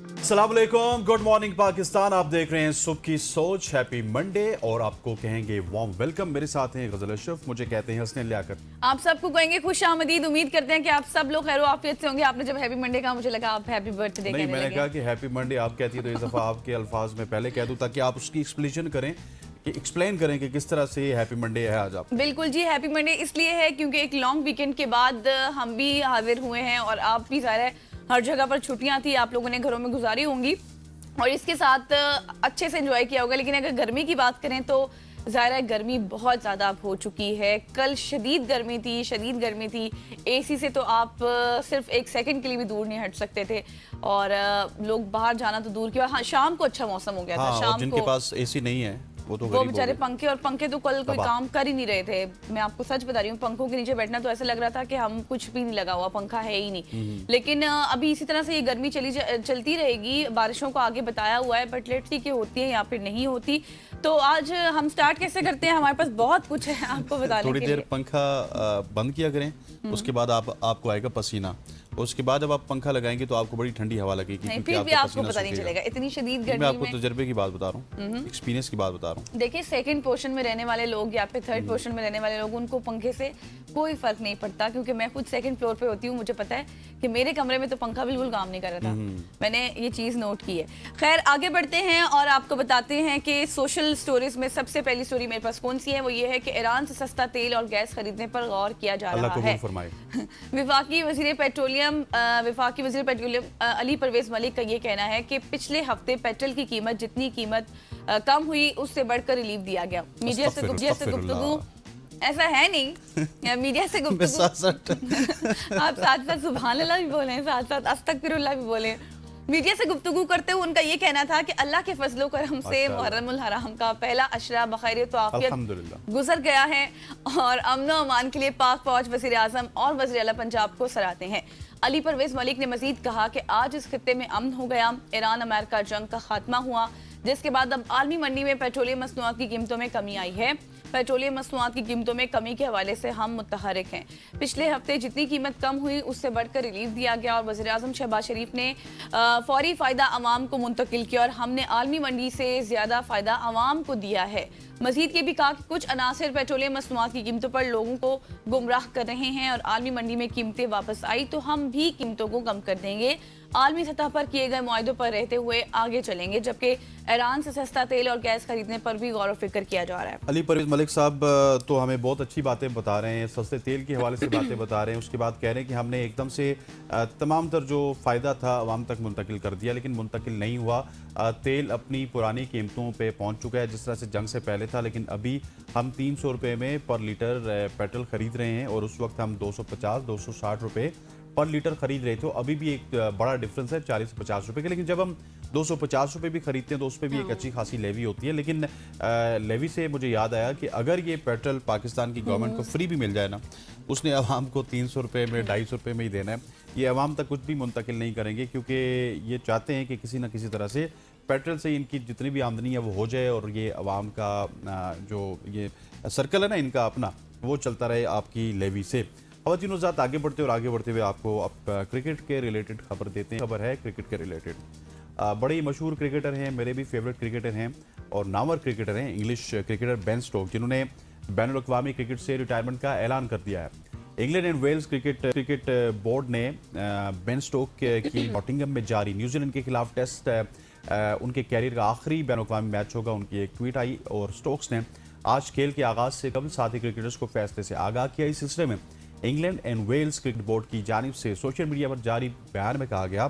अस्सलाम वालेकुम, good morning Pakistan. आप देख रहे हैं सुबह की सोच। हैप्पी मंडे और आपको कहेंगे वार्म वेलकम। मेरे साथ हैं गजल अशरफ, मुझे कहते हैं हसनैन लियाकत। आप सबको कहेंगे खुश आमदीद। उम्मीद करते हैं कि आप सब लोग खैर आफियत से होंगे। आपने जब हैप्पी मंडे कहा मुझे लगा आप हैप्पी बर्थडे नहीं, कहने मैंने लगे। कहा कि हैप्पी मंडे आप कहती है तो इस दफ़ा आपके अल्फाज में पहले कह दूं ताकि आप उसकी एक्सप्लेनेशन करें कि एक्सप्लेन करें कि किस तरह से हैप्पी मंडे है आज आप। बिल्कुल जी, हैप्पी मंडे इसलिए है क्योंकि एक लॉन्ग वीकेंड के बाद हम भी हाजिर हुए हैं और आप भी ज़ाहिर है हर जगह पर छुट्टियां थी, आप लोगों ने घरों में गुजारी होंगी और इसके साथ अच्छे से एंजॉय किया होगा। लेकिन अगर गर्मी की बात करें तो ज़ाहिर है गर्मी बहुत ज़्यादा अब हो चुकी है। कल शदीद गर्मी थी। एसी से तो आप सिर्फ एक सेकंड के लिए भी दूर नहीं हट सकते थे और लोग बाहर जाना तो दूर की बात। हाँ, शाम को अच्छा मौसम हो गया था। हाँ, और शाम जिनके को पास एसी नहीं है वो तो वो गरीब हो बेचारे गए। पंखे तो कल कोई तबाह। काम कर ही नहीं रहे थे। मैं आपको सच बता रही हूँ, पंखों के नीचे बैठना तो ऐसा लग रहा था कि हम कुछ भी नहीं लगा हुआ, पंखा है ही नहीं। लेकिन अभी इसी तरह से ये गर्मी चलती रहेगी। बारिशों को आगे बताया हुआ है, बट लेट्स सी कि होती है या फिर नहीं होती। तो आज हम स्टार्ट कैसे करते हैं? हमारे पास बहुत कुछ है आपको बताने थोड़ी के देर लिए। पंखा बंद किया करें, उसके बाद आपको आएगा पसीना। उसके बाद जब आप पंखा लगाएंगे तो आपको बड़ी ठंडी हवा लगेगी नहीं, क्योंकि फिर भी आपका आपको पसीना पता नहीं सूखेगा। चलेगा इतनी शदीद मैं गर्मी आपको में। तजर्बे की बात बता रहा हूँ, एक्सपीरियंस की बात बता रहा हूँ। देखिए, सेकंड पोर्शन में रहने वाले लोग या फिर थर्ड पोर्शन में रहने वाले लोग, उनको पंखे से कोई फर्क नहीं पड़ता क्योंकि मैं खुद सेकंड फ्लोर पे होती हूँ। मुझे पता है कि मेरे कमरे में तो पंखा बिल्कुल काम नहीं कर रहा था। मैंने ये चीज़ नोट की है। खैर, आगे बढ़ते हैं और आपको बताते हैं कि सोशल स्टोरीज में सबसे पहली स्टोरी मेरे पास कौन सी है। वो ये है कि ईरान से सस्ता तेल और गैस खरीदने पर गौर किया जा अल्लाह रहा कबूल है। फरमाए। विफाकी वजीर पेट्रोलियम अली परवेज मलिक का ये कहना है कि पिछले हफ्ते पेट्रोल की कीमत जितनी कम हुई उससे बढ़कर रिलीफ दिया गया। मीडिया से गुफ्तगू ऐसा है नहीं। मीडिया से गुफ्तगू आप साथ साथ सुभान अल्लाह भी बोले, साथ साथ अस्तगफिरुल्लाह भी बोले। मीडिया से गुफ्तगू करते हुए उनका ये कहना था कि अल्लाह के फजलो करम से मुहर्रमुल हराम का पहला अशरा बखैर तो आफियत गुजर गया है और अमन व अमान के लिए पाक फौज, वज़ीर आज़म और वज़ीर आला पंजाब को सराहते हैं। अली परवेज मलिक ने मजीद कहा कि आज इस खित्ते में अमन हो गया, ईरान अमेरिका जंग का खात्मा हुआ, जिसके बाद अब आलमी मंडी में पेट्रोलियम मसनूआत की कीमतों में कमी आई है। पेट्रोलियम मसनूआत की कीमतों में कमी के हवाले से हम मुतहरिक हैं। पिछले हफ्ते जितनी कीमत कम हुई उससे बढ़कर रिलीफ दिया गया और वज़ीर आज़म शहबाज शरीफ ने फौरी फ़ायदा अवाम को मुंतकिल किया और हमने आलमी मंडी से ज़्यादा फ़ायदा अवाम को दिया है। मजीद ये भी कहा कि कुछ अनासर पेट्रोलियम मसनूआत की कीमतों पर लोगों को गुमराह कर रहे हैं और आलमी मंडी में कीमतें वापस आई तो हम भी कीमतों को कम कर देंगे। आलमी सतह पर किए गए मुआहदों पर रहते हुए आगे चलेंगे, जबकि ईरान से सस्ता तेल और गैस खरीदने पर भी गौर व फिक्र किया जा रहा है। अली परवेज मलिक साहब तो हमें बहुत अच्छी बातें बता रहे हैं, सस्ते तेल के हवाले से बातें बता रहे हैं। उसके बाद कह रहे हैं कि हमने एकदम से तमाम तर जो फ़ायदा था आवाम तक मुंतकिल कर दिया, लेकिन मुंतकिल नहीं हुआ। तेल अपनी पुरानी कीमतों पे पहुंच चुका है जिस तरह से जंग से पहले था, लेकिन अभी हम 300 रुपये में पर लीटर पेट्रोल ख़रीद रहे हैं और उस वक्त हम 250-260 रुपये पर लीटर खरीद रहे थे। तो अभी भी एक बड़ा डिफरेंस है 40 से 50 रुपये का। लेकिन जब हम 250 रुपये भी खरीदते हैं तो उस पर भी एक अच्छी खासी लेवी होती है। लेकिन लेवी से मुझे याद आया कि अगर ये पेट्रोल पाकिस्तान की गवर्नमेंट को फ्री भी मिल जाए ना, उसने आवाम को 300 रुपये में 250 रुपये में ही देना है। ये आवाम तक कुछ भी मुंतकिल नहीं करेंगे क्योंकि ये चाहते हैं कि किसी न किसी तरह से पेट्रोल से इनकी जितनी भी आमदनी है वो हो जाए और ये आवाम का जो ये सर्कल है ना इनका अपना, वो चलता रहे आपकी लेवी से। ख़वातीन ज़ात आगे बढ़ते हुए आपको अब क्रिकेट के रिलेटेड खबर देते हैं। खबर है क्रिकेट के रिलेटेड। बड़े ही मशहूर क्रिकेटर हैं, मेरे भी फेवरेट क्रिकेटर हैं और नामवर क्रिकेटर हैं, इंग्लिश क्रिकेटर बेन स्टोक्स, जिन्होंने बैनुल अक़वामी क्रिकेट से रिटायरमेंट का ऐलान कर दिया है। England and Wales cricket board ने बेन स्टोक की नॉटिंघम में जारी न्यूजीलैंड के खिलाफ टेस्ट उनके कैरियर का आखिरी बैनुल अक़वामी मैच होगा, उनकी एक ट्वीट आई और स्टोक्स ने आज खेल के आगाज़ से कबल साथी क्रिकेटर्स को फैसले से आगाह किया। इस सिलसिले में England and Wales cricket board की जानिब से सोशल मीडिया पर जारी बयान में कहा गया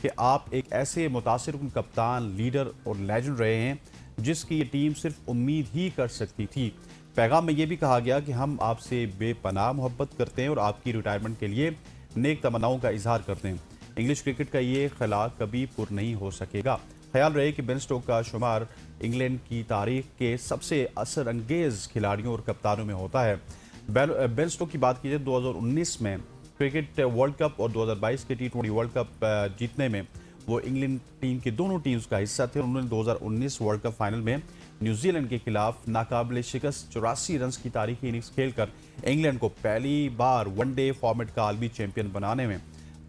कि आप एक ऐसे मुतासिरकुन कप्तान, लीडर और लेजेंड रहे हैं जिसकी ये टीम सिर्फ उम्मीद ही कर सकती थी। पैगाम में ये भी कहा गया कि हम आपसे बेपनाह मोहब्बत करते हैं और आपकी रिटायरमेंट के लिए नेक तमन्नाओं का इजहार करते हैं। इंग्लिश क्रिकेट का ये खला कभी पुर नहीं हो सकेगा। ख्याल रहे कि बेन स्टोक का शुमार इंग्लैंड की तारीख के सबसे असर अंगेज खिलाड़ियों और कप्तानों में होता है। बेन स्टोक की बात की जाए 2019 में क्रिकेट वर्ल्ड कप और 2022 के T20 वर्ल्ड कप जीतने में वो इंग्लैंड टीम की दोनों टीम्स का हिस्सा थे। उन्होंने 2019 वर्ल्ड कप फाइनल में न्यूजीलैंड के खिलाफ नाकाबिले शिकस्त 84 रन की तारीखी इनिंग्स खेलकर इंग्लैंड को पहली बार वनडे फॉर्मेट का आलमी चैंपियन बनाने में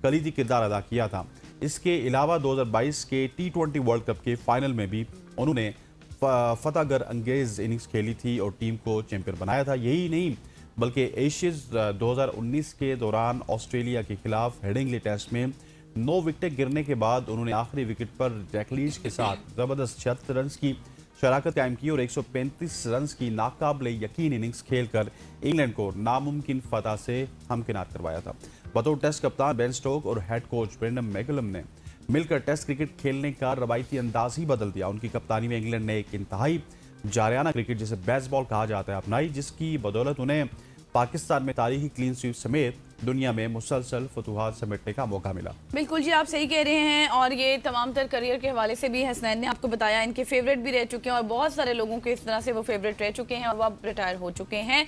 कलीदी किरदार अदा किया था। इसके अलावा 2022 के T20 वर्ल्ड कप के फाइनल में भी उन्होंने फतहगर अंगेज इनिंग्स खेली थी और टीम को चैंपियन बनाया था। यही नहीं बल्कि एशियज 2019 के दौरान ऑस्ट्रेलिया के खिलाफ हेडिंगली टेस्ट में 9 विकेटें गिरने के बाद उन्होंने आखिरी विकेट पर जैकलीश के साथ जबरदस्त 76 रन की शराकत कायम की और 135 रन की नाकाबिले यकीन इनिंग्स खेलकर इंग्लैंड को नामुमकिन फतह से हमकिनार करवाया था। बतौर टेस्ट कप्तान बेन स्टोक और हेड कोच ब्रेंडन मैकुलम ने मिलकर टेस्ट क्रिकेट खेलने का रवायती अंदाज ही बदल दिया। उनकी कप्तानी में इंग्लैंड ने एक इंतहाई जारियाना क्रिकेट जिसे बेसबॉल कहा जाता है अपनाई, जिसकी बदौलत उन्हें पाकिस्तान में तारीखी क्लीन स्वीप समेत दुनिया में मुसलसल फतुहात समेटने का मौका मिला। बिल्कुल जी, आप सही कह रहे हैं। और ये तमाम तर करियर के हवाले से भी हसनैन ने आपको बताया, इनके फेवरेट भी रह चुके हैं और बहुत सारे लोगों के इस तरह से वो फेवरेट रह चुके हैं और वो अब रिटायर हो चुके हैं।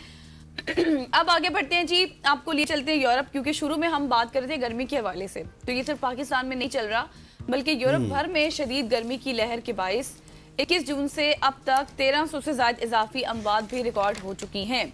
अब आगे बढ़ते हैं जी, आपको लिए चलते हैं यूरोप, क्योंकि शुरू में हम बात कर रहे थे गर्मी के हवाले से, तो ये सिर्फ पाकिस्तान में नहीं चल रहा बल्कि यूरोप भर में शदीद गर्मी की लहर के बाइस 21 जून से अब तक 1300 से ज्यादा इजाफी अमवात भी रिकॉर्ड हो चुकी हैं।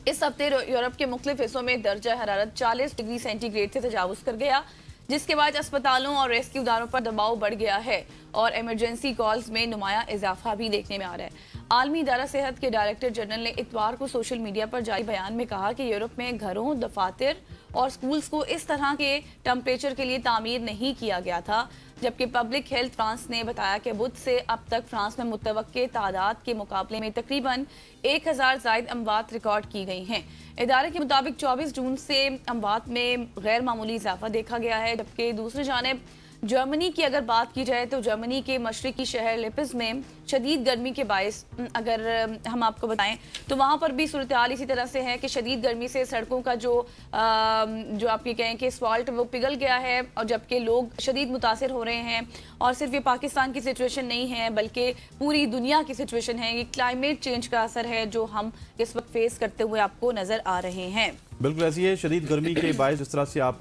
इस हफ्ते यूरोप के मुख्तलिफ हिस्सों में दर्जा हरारत 40 डिग्री सेंटीग्रेड से तजावुज कर गया, जिसके बाद अस्पतालों और रेस्क्यू इदारों पर दबाव बढ़ गया है और इमरजेंसी कॉल्स में नुमाया इजाफा भी देखने में आ रहा है। आलमी इदारा सेहत के डायरेक्टर जनरल ने इतवार को सोशल मीडिया पर जारी बयान में कहा कि यूरोप में घरों, दफातर और स्कूल्स को इस तरह के टेम्परेचर के लिए तामीर नहीं किया गया था, जबकि पब्लिक हेल्थ फ्रांस ने बताया कि बुध से अब तक फ्रांस में मुतवक्के तादाद के मुकाबले में तकरीबन 1000 जायद अमवात रिकॉर्ड की गई हैं। इदारे के मुताबिक 24 जून से अमवात में गैर मामूली इजाफा देखा गया है, जबकि दूसरी जानिब जर्मनी की अगर बात की जाए तो जर्मनी के मशरकी शहर लिपिस में शदीद गर्मी के बायस अगर हम आपको बताएं तो वहाँ पर भी सूरत हाल इसी तरह से है कि शदीद गर्मी से सड़कों का जो आप ये कहें कि असफाल्ट वो पिघल गया है और जबकि लोग शदीद मुतासिर हो रहे हैं। और सिर्फ ये पाकिस्तान की सिचुएशन नहीं है बल्कि पूरी दुनिया की सिचुएशन है, ये क्लाइमेट चेंज का असर है जो हम इस वक्त फेस करते हुए आपको नज़र आ रहे हैं। बिल्कुल ऐसी है, शदीद गर्मी के बायस जिस तरह से आप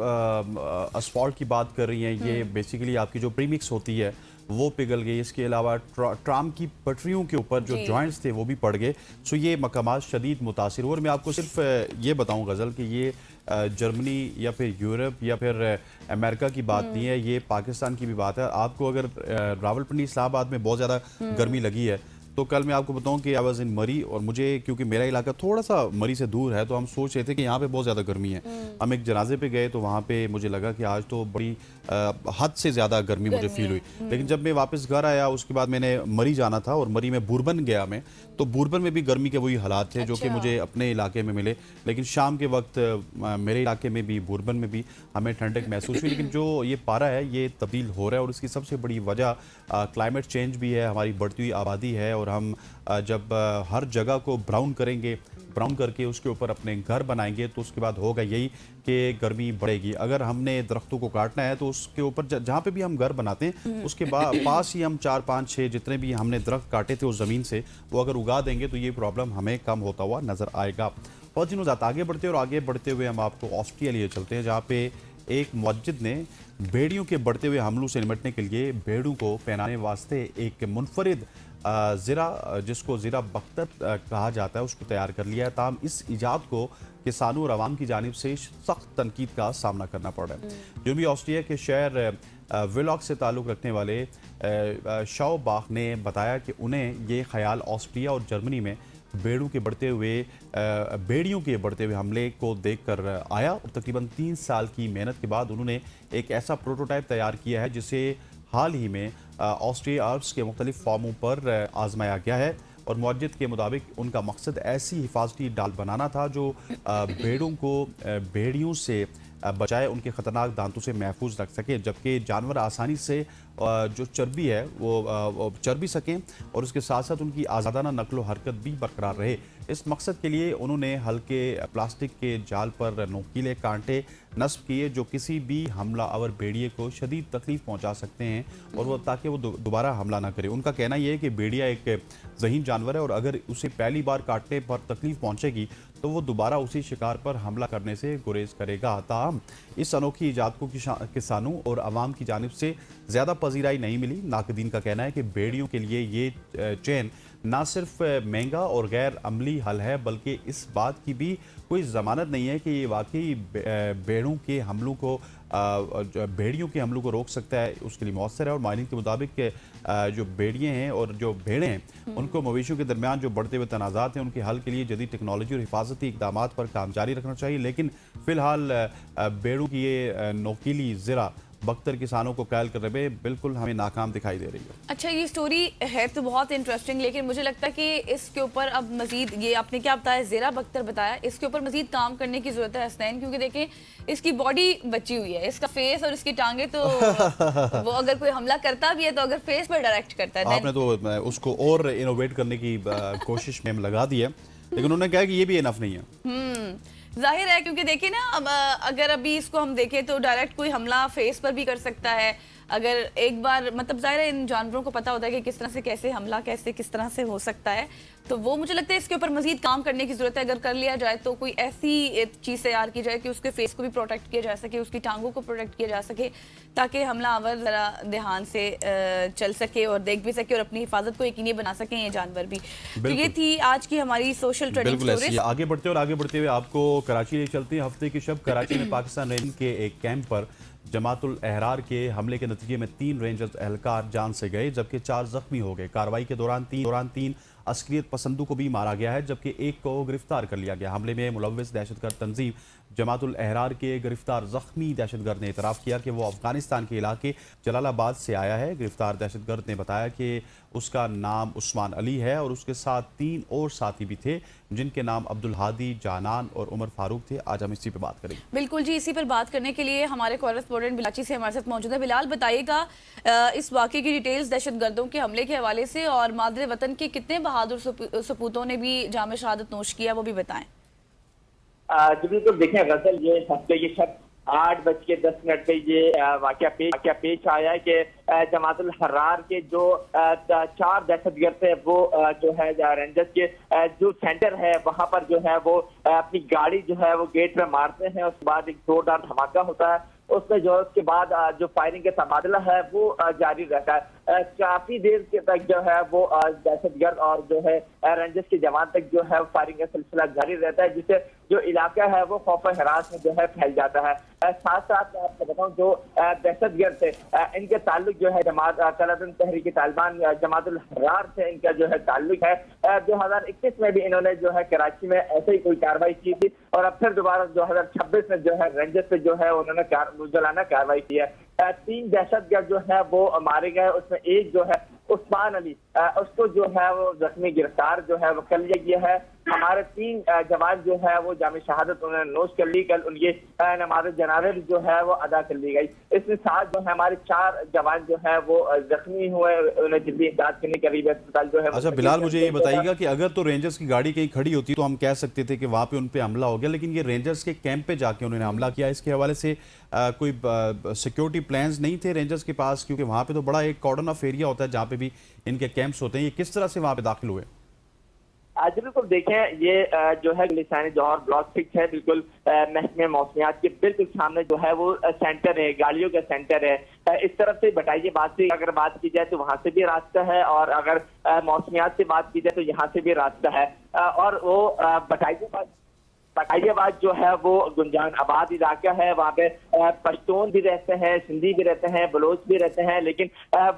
असफॉल्ट की बात कर रही हैं, ये बेसिकली आपकी जो प्रीमिक्स होती है वो पिघल गई। इसके अलावा ट्राम की पटरियों के ऊपर जो जॉइंट्स थे वो भी पड़ गए। सो ये मकामात शदीद मुतासिर। और मैं आपको सिर्फ ये बताऊं गज़ल कि ये जर्मनी या फिर यूरोप या फिर अमेरिका की बात नहीं है, ये पाकिस्तान की भी बात है। आपको अगर रावलपिंडी इस्लामाबाद में बहुत ज़्यादा गर्मी लगी है तो कल मैं आपको बताऊं कि आई वाज इन मरी, और मुझे क्योंकि मेरा इलाका थोड़ा सा मरी से दूर है तो हम सोच रहे थे कि यहाँ पे बहुत ज़्यादा गर्मी है। हम एक जनाजे पे गए तो वहाँ पे मुझे लगा कि आज तो बड़ी हद से ज़्यादा गर्मी मुझे फील हुई। लेकिन जब मैं वापस घर आया उसके बाद मैंने मरी जाना था और मरी में बुरबन गया मैं, तो बुरबन में भी गर्मी के वही हालात थे जो कि मुझे अपने इलाके में मिले। लेकिन शाम के वक्त मेरे इलाके में भी बुरबन में भी हमें ठंडक महसूस हुई। लेकिन जो ये पारा है ये तब्दील हो रहा है और इसकी सबसे बड़ी वजह क्लाइमेट चेंज भी है, हमारी बढ़ती हुई आबादी है। और हम जब हर जगह को ब्राउन करेंगे, ब्राउन करके उसके ऊपर अपने घर बनाएंगे तो उसके बाद होगा यही कि गर्मी बढ़ेगी। अगर हमने दरख्तों को काटना है तो उसके ऊपर जहाँ पे भी हम घर बनाते हैं उसके पास ही हम 4, 5, 6 जितने भी हमने दरख्त काटे थे उस ज़मीन से वो अगर उगा देंगे तो ये प्रॉब्लम हमें कम होता हुआ नज़र आएगा। बहुत दिनों ज़्यादा आगे बढ़ते और आगे बढ़ते हुए हम आपको ऑस्ट्रिया लिए चलते हैं, जहाँ पे एक मस्जिद ने भेड़ियों के बढ़ते हुए हमलों से निपटने के लिए भेड़ों को पहनाने वास्ते एक मुनफरिद ज़िरा, जिसको ज़िरा बख्तर कहा जाता है, उसको तैयार कर लिया है। ताहम इस ईजाद को किसानों और आवाम की जानिब से सख्त तनकीद का सामना करना पड़ रहा है। जनूबी ऑस्ट्रिया के शहर विलॉक से ताल्लुक़ रखने वाले शाओबाख ने बताया कि उन्हें ये ख्याल ऑस्ट्रिया और जर्मनी में भेड़ियों के बढ़ते हुए हमले को देखकर आया और तकरीबन 3 साल की मेहनत के बाद उन्होंने एक ऐसा प्रोटोटाइप तैयार किया है जिसे हाल ही में ऑस्ट्रिया आर्ट्स के मुख्तलिफ फॉर्मों पर आजमाया गया है। और मुअज्जिद के मुताबिक उनका मकसद ऐसी हिफाजती डाल बनाना था जो भेड़ों को भेड़ियों से बचाए, उनके ख़तरनाक दांतों से महफूज रख सके, जबकि जानवर आसानी से जो चर्बी है वो चर भी सकें और उसके साथ साथ उनकी आज़ादाना नकलो हरकत भी बरकरार रहे। इस मकसद के लिए उन्होंने हल्के प्लास्टिक के जाल पर नोकीले कांटे नस्ब किए जो किसी भी हमला आवर भेड़िए को शदीद तकलीफ पहुंचा सकते हैं और वो ताकि वो दोबारा हमला ना करे। उनका कहना यह है कि भेड़िया एक ज़हीन जानवर है और अगर उसे पहली बार काटने पर तकलीफ पहुंचेगी तो वो दोबारा उसी शिकार पर हमला करने से गुरेज करेगा। ताहम इस अनोखी ईजाद को किसानों और आवाम की जानिब से ज़्यादा पजीराई नहीं मिली। नाकदीन का कहना है कि भेड़ियों के लिए ये चैन ना सिर्फ महंगा और गैर अमली हल है, बल्कि इस बात की भी कोई ज़मानत नहीं है कि ये वाकई भेड़ों के हमलों को भेड़ियों के हमलों को रोक सकता है, उसके लिए मौसर है। और माहिरीन के मुताबिक जो भेड़िए हैं और जो भेड़ें हैं उनको मवेशियों के दरमियान जो बढ़ते हुए तनाज़ात हैं उनके हल के लिए जदीद टेक्नोलॉजी और हिफाजती इकदाम पर काम जारी रखना चाहिए। लेकिन फ़िलहाल भेड़ों की ये नोकीली ज़रा बख्तर किसानों को कायल करने में बिल्कुल हमें नाकाम दिखाई दे रही है। अच्छा, ये स्टोरी है तो बहुत इंटरेस्टिंग, लेकिन मुझे लगता है कि इसके ऊपर अब मजीद, ये आपने क्या बताया, ज़ेरा बख्तर बताया, इसके ऊपर मजीद काम करने की ज़रूरत है हसनैन, क्योंकि देखें इसकी बॉडी बची हुई है, इसका फेस और इसकी टांगे तो वो अगर कोई हमला करता भी है तो अगर फेस पर डायरेक्ट करता है। आपने तो उसको और इनोवेट करने की कोशिश में लगा दी है, लेकिन उन्होंने कहा कि ये भी इनफ नहीं है। जाहिर है, क्योंकि देखिए ना, अब अगर अभी इसको हम देखें तो डायरेक्ट कोई हमला फेस पर भी कर सकता है। अगर एक बार, मतलब जाहिर है इन जानवरों को पता होता है कि किस तरह से कैसे हमला कैसे किस तरह से हो सकता है, तो वो मुझे लगता है इसके ऊपर मजीद काम करने की जरूरत है। अगर कर लिया जाए तो कोई ऐसी चीज़ तैयार की जाए कि उसके फेस को भी प्रोटेक्ट किया जा सके, उसकी टांगों को प्रोटेक्ट किया जा सके, ताकि हमलावर ज़रा ध्यान से चल सके और देख भी सके और अपनी हिफाजत को यकीनी बना सकें ये जानवर भी। तो ये थी आज की हमारी सोशल ट्रेडिंग स्टोरीज। आगे बढ़ते हुए आपको कराची ले चलते हैं। हफ्ते की शब कराची में पाकिस्तान रेंज के एक कैंप पर जमातुल अहरार के हमले के नतीजे में 3 रेंजर्स एहलकार जान से गए, जबकि 4 जख्मी हो गए। कार्रवाई के दौरान तीन अस्करियत पसंदों को भी मारा गया है, जबकि एक को गिरफ्तार कर लिया गया। हमले में मुलव्विस दहशतगर्द तंजीम जमातुल अहरार के गिरफ्तार जख्मी दहशतगर्द ने इतराफ़ किया कि वो अफगानिस्तान के इलाके जलालाबाद से आया है। गिरफ्तार दहशतगर्द ने बताया कि उसका नाम उस्मान अली है और उसके साथ 3 और साथी भी थे, जिनके नाम अब्दुल हादी, जानान और उमर फारूक थे। आज हम इसी पर बात करेंगे। बिल्कुल जी, इसी पर बात करने के लिए हमारे कॉरेस्पोंडेंट बिलाची से हमारे साथ मौजूद है। बिलाल, बताइएगा इस वाक़े की डिटेल्स, दहशतगर्दों के हमले के हवाले से, और मादरे वतन के कितने बहादुर सपूतों ने भी जाम शहादत नोश किया, वो भी बताएं। जी बिल्कुल, देखें गजल, ये हफ्ते की शब 8:10 पे ये वाक़या पेश आया है कि जमातुल हर्रार के जो 4 दहशतगर्द थे वो जो है रेंजर्स के जो सेंटर है वहां पर जो है वो अपनी गाड़ी जो है वो गेट पे मारते हैं। उसके बाद एक जोरदार धमाका होता है, उसमें जो उसके बाद जो फायरिंग का तबादला है वो जारी रहता है। काफी देर के तक जो है वो दहशतगर्द और जो है रेंजर्स के जवान तक जो है फायरिंग का सिलसिला जारी रहता है, जिससे जो इलाका है वो खौफ हरास में जो है फैल जाता है। साथ साथ आपको बताऊं, जो दहशतगर्द थे इनके ताल्लुक जो है जमात तलबन तहरीक तालिबान जमातुल हर्रार से इनका जो है ताल्लुक है। 2021 में भी इन्होंने जो है कराची में ऐसे ही कोई कार्रवाई की थी, और अब फिर दोबारा 2026 में जो है रेंजर्स पे जो है उन्होंने मुजलाना कार्रवाई की है। 3 दहशतगर्द जो है वो मारे गए, उसमें एक जो है उस्मान अली, उसको जो है वो जख्मी गिरफ्तार जो है वो कर लिया गया है। हमारे 3 जवान जो है वो जाम शहादत उन्होंने नोश कर ली, कल उनकी नमाज जनाज़े जो है वो अदा कर ली गई। इसमें साथ जो है हमारे 4 जवान जो है वो जख्मी हुए, उन्हें जल्दी इमदाद के लिए करीब अस्पताल जो है। अच्छा बिलाल, मुझे ये बताइएगा कि अगर तो रेंजर्स की गाड़ी कहीं खड़ी होती तो हम कह सकते थे कि वहाँ पे उन पे हमला हो गया, लेकिन ये रेंजर्स के कैंप पे जाके उन्होंने हमला किया, इसके हवाले से कोई सिक्योरिटी प्लान्स नहीं थे रेंजर्स के पास? क्योंकि वहाँ पे तो बड़ा एक कॉर्डन ऑफ एरिया होता है जहाँ पे भी इनके कैंप्स होते हैं। ये किस तरह से वहाँ पे दाखिल हुए? आज बिल्कुल देखें, ये जो है लिसानी जौहर ब्लॉक 6 है, बिल्कुल महकमे मौसमियात के बिल्कुल सामने जो है वो सेंटर है, गाड़ियों का सेंटर है। इस तरफ से बटाइये बात से अगर बात की जाए तो वहां से भी रास्ता है, और अगर मौसमियात से बात की जाए तो यहाँ से भी रास्ता है। और वो बटाइयाबाद जो है वो गुंजान आबाद इलाका है, वहाँ पे पश्तून भी रहते हैं, सिंधी भी रहते हैं, बलोच भी रहते हैं, लेकिन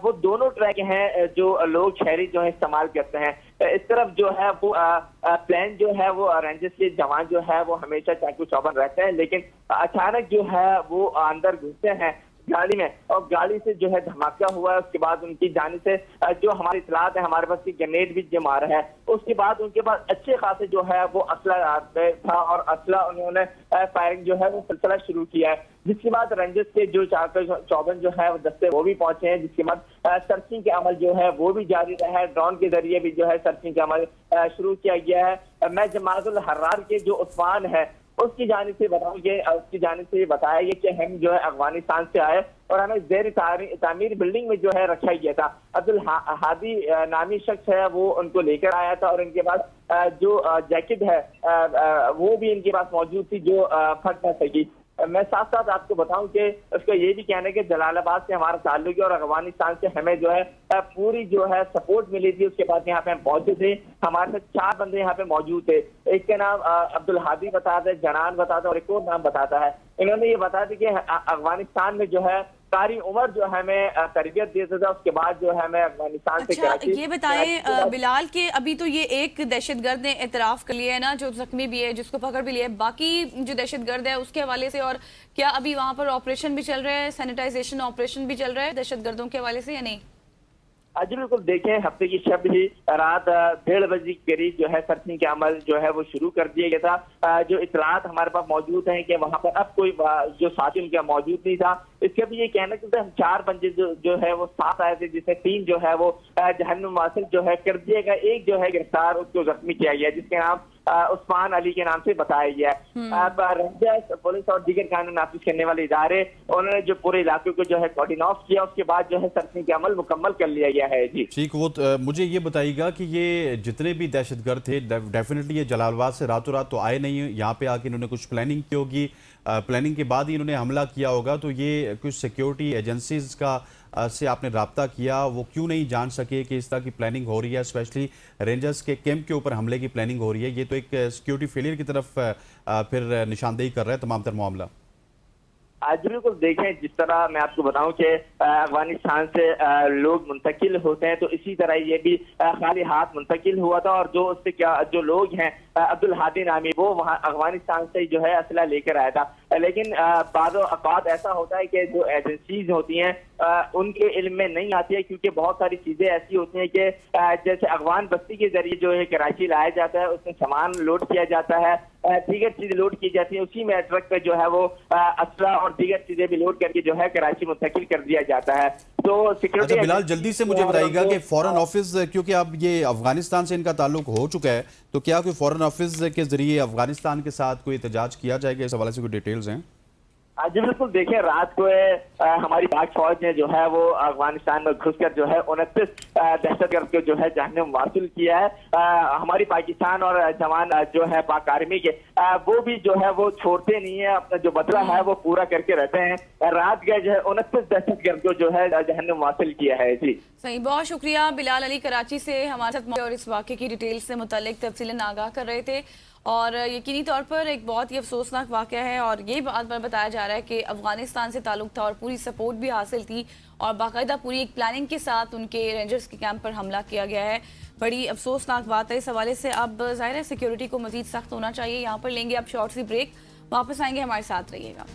वो दोनों ट्रैक हैं जो लोग शहरी जो है इस्तेमाल करते हैं। इस तरफ जो है वो प्लान जो है वो रेंजर्स के जवान जो है वो हमेशा चाकू चौबंद रहते हैं, लेकिन अचानक जो है वो अंदर घुसते हैं गाड़ी में, और गाड़ी से जो है धमाका हुआ है। उसके बाद उनकी जाने से जो हमारी इतलात है, हमारे पास ग्रेनेड भी जमा रहा है। उसके बाद उनके पास अच्छे खासे जो है वो असला था, और असला उन्होंने फायरिंग जो है वो सिलसिला शुरू किया है। जिसके बाद रेंजर्स के जो 454 जो है वो दस्ते वो भी पहुंचे हैं, जिसके बाद सर्चिंग के अमल जो है वो भी जारी रहा है। ड्रोन के जरिए भी जो है सर्चिंग का अमल शुरू किया गया है। मैं जमातुल हर्रार के जो उस्मान है उसकी जानिब से बताया गया कि हम जो है अफगानिस्तान से आए और हमें ज़ेर तामीर बिल्डिंग में जो है रखा गया था। अब्दुल हादी नामी शख्स है वो उनको लेकर आया था, और इनके पास जो जैकेट है वो भी इनके पास मौजूद थी जो फट न सकी। मैं साथ साथ आपको बताऊं कि उसका ये भी कहना है कि जलालाबाद से हमारा ताल्लुक है और अफगानिस्तान से हमें जो है पूरी जो है सपोर्ट मिली थी। उसके बाद यहाँ पे हम पहुंचे थे, हमारे साथ 4 बंदे यहाँ पे मौजूद थे। एक का नाम अब्दुल हादी बताता है, जनान बताता है और एक और नाम बताता है। इन्होंने ये बताया था कि अफगानिस्तान में जो है कारी उमर जो है हमें तरबियत देता था, उसके बाद जो है मैं अफगानिस्तान से कराची। ये बताएं बिलाल के अभी तो ये एक दहशतगर्द ने एतराफ कर लिया है ना, जो जख्मी भी है, जिसको पकड़ भी लिया है, बाकी जो दहशतगर्द है उसके हवाले से और क्या अभी वहां पर ऑपरेशन भी चल रहा है, सैनिटाइजेशन ऑपरेशन भी चल रहा है दहशतगर्दों के हवाले से या नहीं? जी बिल्कुल, देखें हफ्ते की शब ही रात 1:30 बजे के करीब जो है सर्चिंग का अमल जो है वो शुरू कर दिया गया था। जो इतलात हमारे पास मौजूद हैं कि वहां पर अब कोई जो साथी उनका मौजूद नहीं था। इसके भी ये कहना चाहते हम 4 बंदे जो है वो साथ आए थे, जिससे 3 जो है वो जहन्नुम वासिल जो है कर दिया गया। एक जो है गिरफ्तार, उसको जख्मी किया गया, जिसके नाम उस्मान अली के नाम से बताया गया है। रेंजर्स, पुलिस और दीगर कानून नाफिज करने वाले इदारे उन्होंने जो पूरे इलाके को जो है कोऑर्डिनेट ऑफ किया, उसके बाद जो है सर्चिंग का अमल मुकम्मल कर लिया गया है। जी ठीक, वो मुझे ये बताइएगा कि ये जितने भी दहशतगर्द थे डेफिनेटली ये जलालाबाद से रातों रात तो आए नहीं, यहाँ पे आके इन्होंने कुछ प्लानिंग की होगी, प्लानिंग के बाद ही इन्होंने हमला किया होगा। तो ये कुछ सिक्योरिटी एजेंसीज का से आपने राब्ता किया, वो क्यों नहीं जान सके कि इस तरह की प्लानिंग हो रही है, स्पेशली रेंजर्स के कैंप के ऊपर हमले की प्लानिंग हो रही है? ये तो एक सिक्योरिटी फेलियर की तरफ फिर निशानदेही कर रहा है तमाम तर मामला। आज बिल्कुल देखें, जिस तरह मैं आपको बताऊं कि अफगानिस्तान से लोग मुंतकिल होते हैं, तो इसी तरह ये भी खाली हाथ मुंतकिल हुआ था। और जो उससे क्या जो लोग हैं अब्दुल हादी नामी, वो वहाँ अफगानिस्तान से जो है असला लेकर आया था। लेकिन बाज़ औक़ात ऐसा होता है कि जो एजेंसीज होती हैं उनके इल्म में नहीं आती है, क्योंकि बहुत सारी चीजें ऐसी होती हैं कि जैसे अफगान बस्ती के जरिए जो है कराची लाया जाता है, उसमें सामान लोड किया जाता है, दीगर चीजें लोड की जाती है, उसी में ट्रक पे जो है वो असला और दीगर चीजें भी लोड करके जो है कराची मुंतकिल कर दिया जाता है। तो सिक्योरिटी। अच्छा बिलाल, जल्दी से मुझे बताइएगा कि फॉरेन ऑफिस, क्योंकि अब ये अफगानिस्तान से इनका ताल्लुक हो चुका है, तो क्या कोई फॉरेन ऑफिस के जरिए अफगानिस्तान के साथ कोई एहतजाज किया जाएगा? इस हवाले से कोई डिटेल्स हैं? जी बिल्कुल, देखिए रात को हमारी पाक फौज ने जो है वो अफगानिस्तान में घुसकर जो है 29 दहशतगर्द को जो है जहन्नुम वासिल किया है। हमारी पाकिस्तान और जवान जो है पाक आर्मी के वो भी जो है वो छोड़ते नहीं है, अपना जो बदला है वो पूरा करके रहते हैं। रात गए जो है 29 दहशतगर्द को जो है जहन्नुम वासिल किया है। जी सही, बहुत शुक्रिया। बिलाल अली कराची से हमारे साथ और इस वाक़े की डिटेल से मुतालिक तफसीलन आगाह कर रहे थे। और यकीनी तौर पर एक बहुत ही अफसोसनाक वाक़या है और ये बात पर बताया जा रहा है कि अफगानिस्तान से ताल्लुक़ था और पूरी सपोर्ट भी हासिल थी और बाकायदा पूरी एक प्लानिंग के साथ उनके रेंजर्स के कैंप पर हमला किया गया है। बड़ी अफसोसनाक बात है। इस हवाले से अब ज़ाहिर है सिक्योरिटी को मज़ीद सख्त होना चाहिए। यहाँ पर लेंगे अब शॉर्ट सी ब्रेक, वापस आएंगे, हमारे साथ रहिएगा।